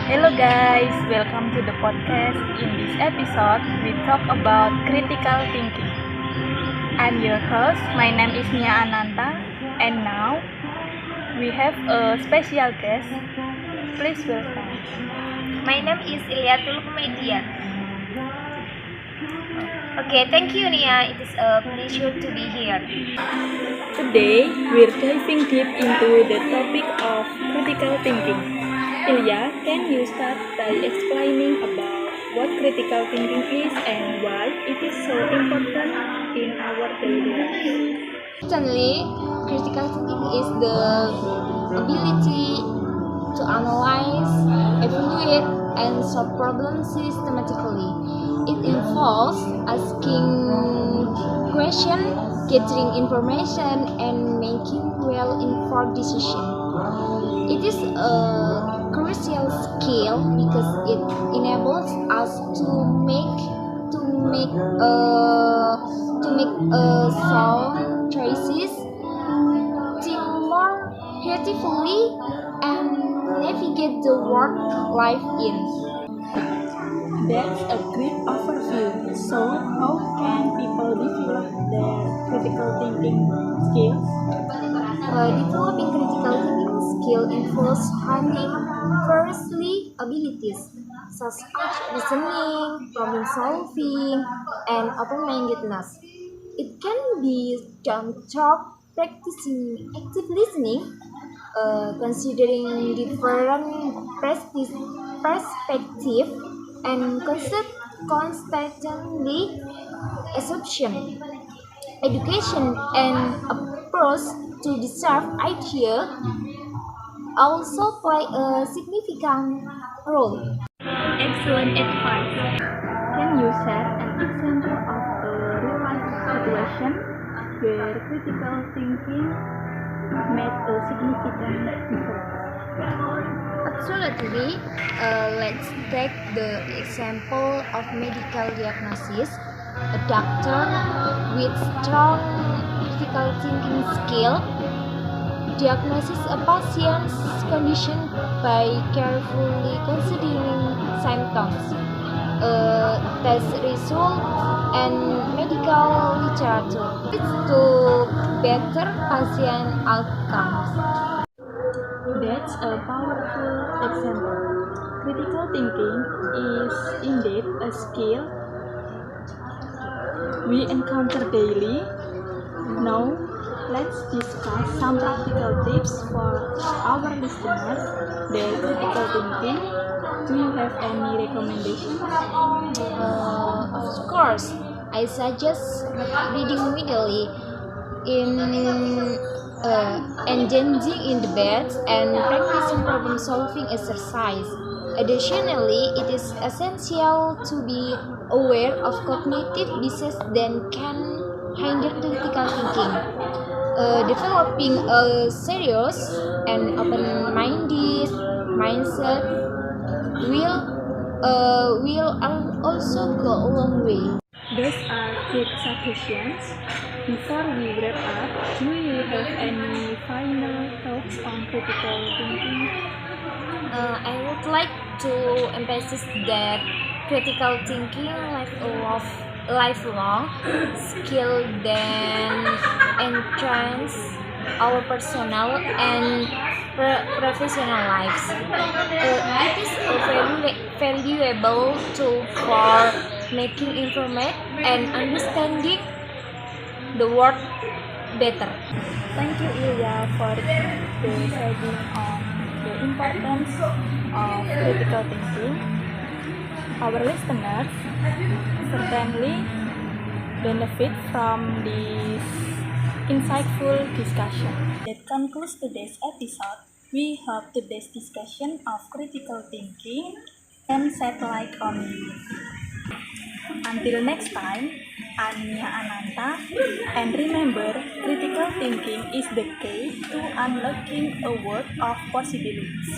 Hello guys, welcome to the podcast. In this episode, we talk about critical thinking. I'm your host, my name is Nia Ananta, and now we have a special guest. Please welcome. My name is Iliatul Komedian. Okay, thank you Nia. It is a pleasure to be here. Today, we're diving deep into the topic of critical thinking. Ilya, can you start by explaining about what critical thinking is and why it is so important in our daily life? Certainly, critical thinking is the ability to analyze, evaluate, and solve problems systematically. It involves asking questions, gathering information, and making well-informed decisions. It is a crucial skill because it enables us to make sound choices, think more creatively, and navigate the world life in. That's a great overview. So, how can people develop their critical thinking skills? Developing critical thinking skill involves honing firstly abilities such as reasoning, problem solving, and open-mindedness. It can be done through practicing active listening, considering different perspectives, and constantly assumption. Education and approach to discern idea also play a significant role. Excellent advice. Can you share an example of a real life situation where critical thinking made a significant difference? Absolutely. Let's take the example of medical diagnosis. A doctor with strong critical thinking skill diagnoses a patient's condition by carefully considering symptoms, test results, and medical literature. It's to better patient outcomes. That's a powerful example. Critical thinking is indeed a skill we encounter daily. Now, let's discuss some practical tips for our listeners. Their critical thinking. Do you have any recommendations? Of course, I suggest reading regularly, in engaging in debates, and practicing problem-solving exercise. Additionally, it is essential to be aware of cognitive biases that can hinder critical thinking. Developing a serious and open-minded mindset will also go a long way. Those are great suggestions. Before we wrap up, do you have any final thoughts on critical thinking? I would like to emphasize that critical thinking lifelong skill that enhance our personal and professional lives. It is a very valuable tool for making information and understanding the world better. Thank you, Ilya, for the sharing on the importance of critical thinking. Our listeners certainly benefit from this insightful discussion. That concludes today's episode. We hope today's discussion of critical thinking can shed light on you. Until next time, I'm Nia Ananta, and remember, critical thinking is the key to unlocking a world of possibilities.